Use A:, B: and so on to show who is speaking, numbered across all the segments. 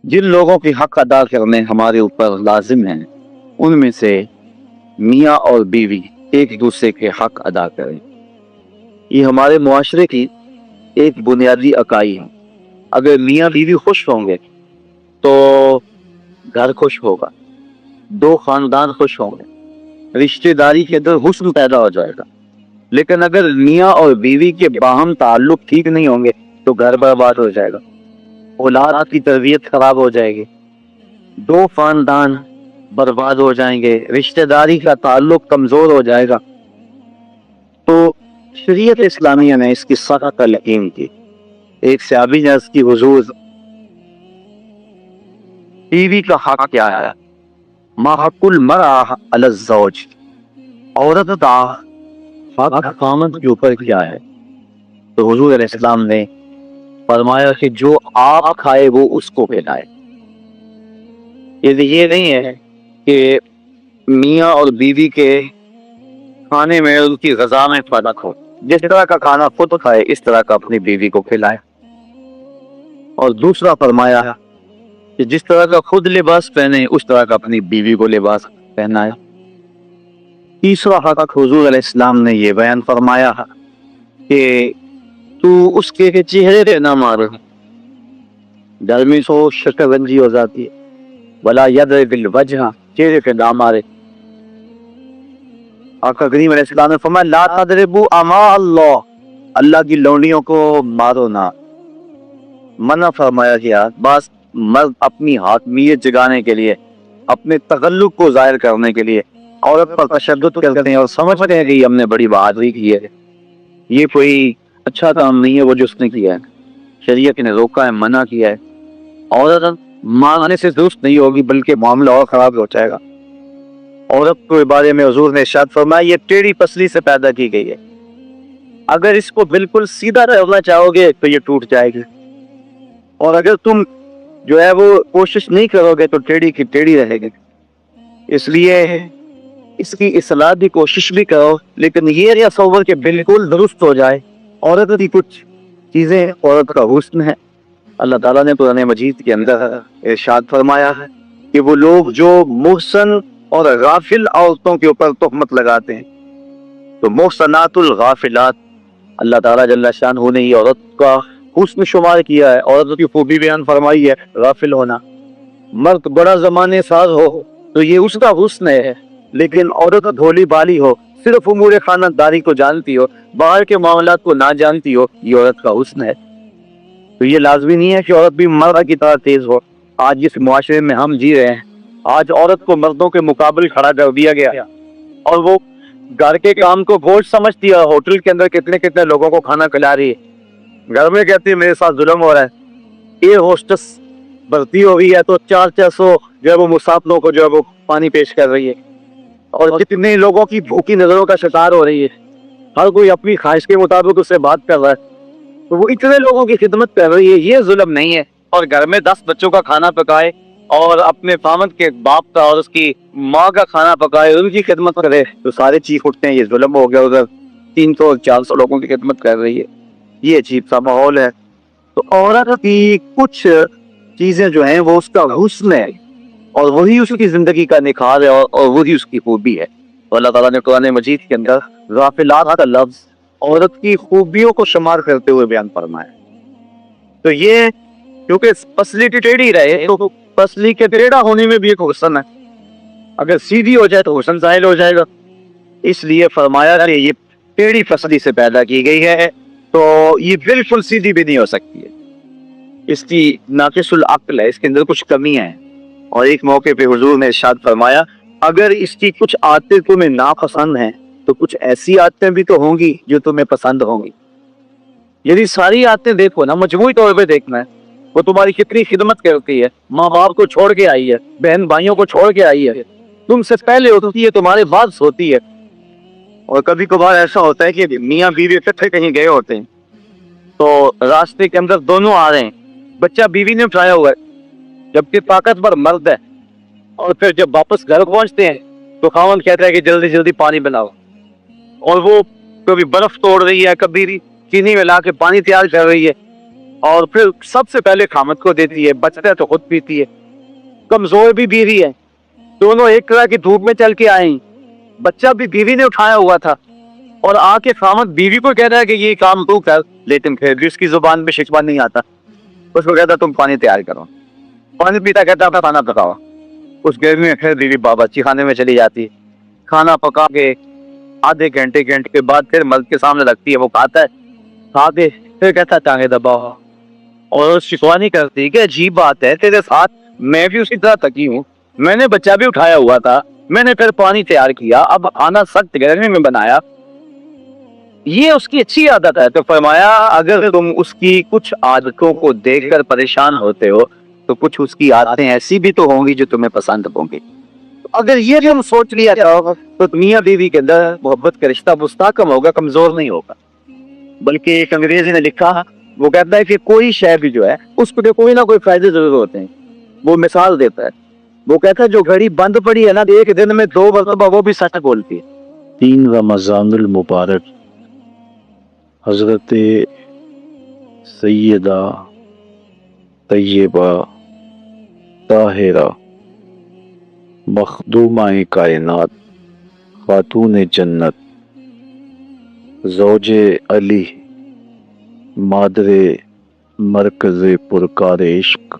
A: जिन लोगों के हक अदा करने हमारे ऊपर लाजिम हैं, उनमें से मियाँ और बीवी एक दूसरे के हक अदा करें। ये हमारे मुआशरे की एक बुनियादी इकाई है। अगर मियाँ बीवी खुश होंगे तो घर खुश होगा, दो खानदान खुश होंगे, रिश्तेदारी के अंदर हुस्न पैदा हो जाएगा। लेकिन अगर मियाँ और बीवी के बाहम ताल्लुक ठीक नहीं होंगे तो घर बर्बाद हो जाएगा, औलाद की तरबियत खराब हो जाएगी, दो खानदान बर्बाद हो जाएंगे, रिश्तेदारी का ताल्लुक कमजोर हो जाएगा। तो शरीयत इस्लामिया ने इसकी सख्त तलकीन की। एक सहाबी ने अर्ज़ की, हुजूर बीवी का हक क्या है? मा हक़ुल मरअ अला ज़ौज, औरत का हक खामद के ऊपर क्या है? तो हुजूर अलैहिस्सलाम ने फरमाया कि जो आप खाए वो उसको खिलाए। ये नहीं है कि मियाँ और बीवी के खाने में, उनकी ग़िज़ा में फर्क हो। जिस तरह का खाना खुद खाए इस तरह का अपनी बीवी को खिलाए। और दूसरा फरमाया कि जिस तरह का खुद लिबास पहने उस तरह का अपनी बीवी को लिबास पहनाए। तीसरा हक हुजूर अलैहिस्सलाम ने ये बयान फरमाया कि तू उसके के चेहरे पे ना मार, गर्मी से शक्लबंजी हो जाती है। वला यदरिबिल वजह, चेहरे पे ना मारे। आका करीम अलैहिस्सलाम ने फरमाया ला तदरिबू अमा अल्लाह, अल्लाह की लौंडियों को मारो ना। मना फरमाया गया। बस मर्द अपनी हाकमियत जगाने के लिए, अपने तगल्लुक को जाहिर करने के लिए औरत पर तशद्दुद करते हैं और समझते हैं कि हमने बड़ी बहादुरी की है, ये कोई अच्छा काम नहीं है वो जो उसने किया है। शरीयत ने रोका है, मना किया है। औरत मांगने से दुरुस्त नहीं होगी बल्कि मामला और खराब हो जाएगा। औरत के बारे में हुजूर ने इरशाद फरमाया ये टेढ़ी पसली से पैदा की गई है, अगर इसको बिल्कुल सीधा रहना चाहोगे तो ये टूट जाएगी, और अगर तुम जो है वो कोशिश नहीं करोगे तो टेढ़ी की टेढ़ी रहेगी। इसलिए इसकी इस्लाह की कोशिश भी करो, लेकिन ये तसव्वुर के बिल्कुल दुरुस्त हो जाए। औरत की कुछ चीजें, औरत का हुस्न है। अल्लाह ताला ने कुरान मजीद के अंदर इरशाद फरमाया है कि वो लोग जो मुहसन और गाफिल औरतों के ऊपर तोहमत लगाते हैं, तो मुहसनातुल गाफिलात, अल्लाह ताला जल्ला शानहू ने औरत का हुस्न शुमार किया है, औरत की खूबी बयान फरमाई है गाफिल होना। मर्द बड़ा जमाने साज हो तो ये उसका हुस्न है, लेकिन औरत भोली बाली हो, सिर्फ उमूर खानदारी को जानती हो, बाहर के मामलात को ना जानती हो, ये औरत का हुस्न है। तो ये लाजमी नहीं है कि औरत भी मर्द की तरह तेज हो। आज जिस मुआशरे में हम जी रहे हैं, आज औरत को मर्दों के मुकाबले खड़ा कर दिया गया और वो घर के काम को बोझ समझती है। होटल के अंदर कितने कितने लोगों को खाना खिला रही है, घर में कहती है मेरे साथ जुल्म हो रहा है। एयर होस्टेस भर्ती हो गई है तो 400 जो है वो मुसाफिरों को जो है वो पानी पेश कर रही है, और कितने लोगों की भूखी नजरों का शिकार हो रही है। हर कोई अपनी ख्वाहिश के मुताबिक उससे बात कर रहा है, तो वो इतने लोगों की खिदमत कर रही है, ये जुल्म नहीं है। और घर में 10 बच्चों का खाना पकाए और अपने फामद के बाप का और उसकी माँ का खाना पकाए, उनकी खिदमत करे, तो सारे चीख उठते हैं ये जुल्म हो गया। उधर 300-400 लोगों की खिदमत कर रही है, ये अजीब सा माहौल है। तो औरत की कुछ चीजें जो हैं वो उसका हुस्न है, और वही उसकी जिंदगी का निखार है, और वही उसकी खूबी है। तो अल्लाह ताला ने कुरान मजीद के अंदर गाफिलात का लफ्ज औरत की खूबियों को शुमार करते हुए बयान फरमाया। तो ये क्योंकि पसली टेढ़ी रहे तो पसली के टेढ़ा होने में भी एक हुस्न है, अगर सीधी हो जाए तो हुस्न ज़ाहिल हो जाएगा। इसलिए फरमाया कि ये टेढ़ी पसली से पैदा की गई है, तो ये बिल्कुल सीधी भी नहीं हो सकती है, इसकी नाकिसुल अक्ल है, इसके अंदर कुछ कमी है। और एक मौके पे हुजूर ने इरशाद फरमाया अगर इसकी कुछ आदतें तुम्हें नापसंद हैं तो कुछ ऐसी आदतें भी तो होंगी जो तुम्हें पसंद होंगी। यदि सारी आदतें देखो ना, मजमूई तौर पे देखना है, वो तुम्हारी कितनी खिदमत करती है, माँ बाप को छोड़ के आई है, बहन भाइयों को छोड़ के आई है, तुमसे पहले होती है, तुम्हारे बाद सोती है। और कभी कभार ऐसा होता है कि मियाँ बीवी इकट्ठे कहीं गए होते हैं, तो रास्ते के अंदर दोनों आ रहे हैं, बच्चा बीवी ने उठाया हुआ है जबकि ताकतवर मर्द है, और फिर जब वापस घर पहुंचते हैं तो खावन कहता है कि जल्दी जल्दी पानी बनाओ, और वो कभी बर्फ तोड़ रही है, कभी चीनी मिला के पानी तैयार कर रही है, اور پھر سب سے پہلے خامد کو دیتی ہے، بچتا ہے تو خود پیتی ہے. کمزور بھی بیوی ہے، دونوں ایک طرح کی دھوپ میں چل کے آئیں، بچہ بھی بیوی نے اٹھایا ہوا تھا، اور آ کے خامد بیوی کو کہہ رہا ہے کہ یہ کام تو کر، لیکن پھر بھی اس کی زبان میں شکوہ نہیں آتا. اس کو کہتا تم پانی تیار کرو، پانی پیتا کہتا اپنا کھانا پکاؤ. اس گرمی میں پھر بیوی باورچی خانے میں چلی جاتی، کھانا پکا کے آدھے گھنٹے کے بعد پھر مرد کے سامنے رکھتی ہے، وہ کھاتا ہے، کھا کے پھر کہتا ٹانگے دباؤ. اور شکوہ نہیں کرتی کہ عجیب بات ہے تیرے ساتھ میں بھی اسی طرح تکی ہوں، میں نے بچہ بھی اٹھایا ہوا تھا، میں نے پھر پانی تیار کیا، اب کھانا سخت گرمی میں بنایا. یہ اس کی اچھی عادت ہے. تو فرمایا اگر تم اس کی کچھ عادتوں کو دیکھ کر پریشان ہوتے ہو تو کچھ اس کی عادتیں ایسی بھی تو ہوں گی جو تمہیں پسند ہوں گی. اگر یہ ہم سوچ لیا تو میاں بیوی کے اندر محبت کا رشتہ مستحکم ہوگا، کمزور نہیں ہوگا. بلکہ ایک انگریزی نے لکھا، وہ کہتا ہے کہ کوئی شے بھی جو ہے اس کو کوئی نہ کوئی فائدے ضرور ہوتے ہیں. وہ مثال دیتا ہے، وہ کہتا ہے جو گھڑی بند پڑی ہے نا ایک دن میں 2 مرتبہ وہ بھی سچ بولتی ہے.
B: 3 رمضان المبارک حضرت سیدہ طیبہ طاہرہ مخدومہ کائنات خاتون جنت زوج علی مادر مرکز پرکار عشق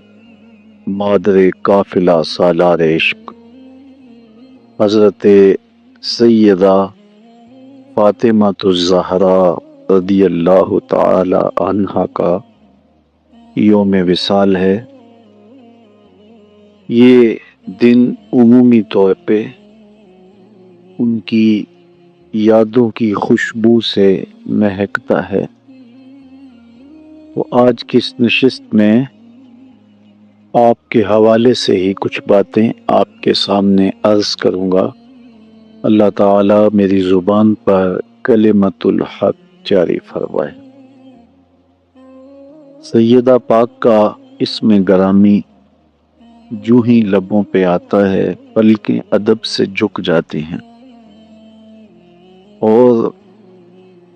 B: مادر قافلہ سالار عشق حضرت سیدہ فاطمہ الزہرا رضی اللہ تعالی عنہا کا یوم وصال ہے. یہ دن عمومی طور پہ ان کی یادوں کی خوشبو سے مہکتا ہے. تو آج کی اس نشست میں آپ کے حوالے سے ہی کچھ باتیں آپ کے سامنے عرض کروں گا. اللہ تعالیٰ میری زبان پر کلمت الحق جاری فرمائے. سیدہ پاک کا اسم گرامی جو ہی لبوں پہ آتا ہے پلکیں ادب سے جھک جاتی ہیں، اور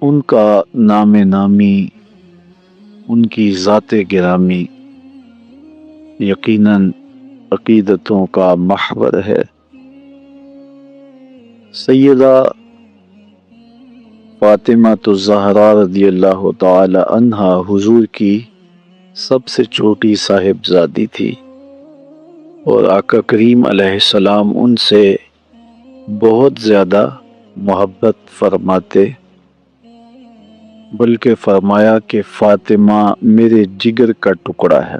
B: ان کا نام نامی، ان کی ذات گرامی یقیناً عقیدتوں کا محور ہے. سیدہ فاطمہ الزہرا رضی اللہ تعالی عنہا حضور کی سب سے چھوٹی صاحبزادی تھی، اور آقا کریم علیہ السلام ان سے بہت زیادہ محبت فرماتے، بلکہ فرمایا کہ فاطمہ میرے جگر کا ٹکڑا ہے.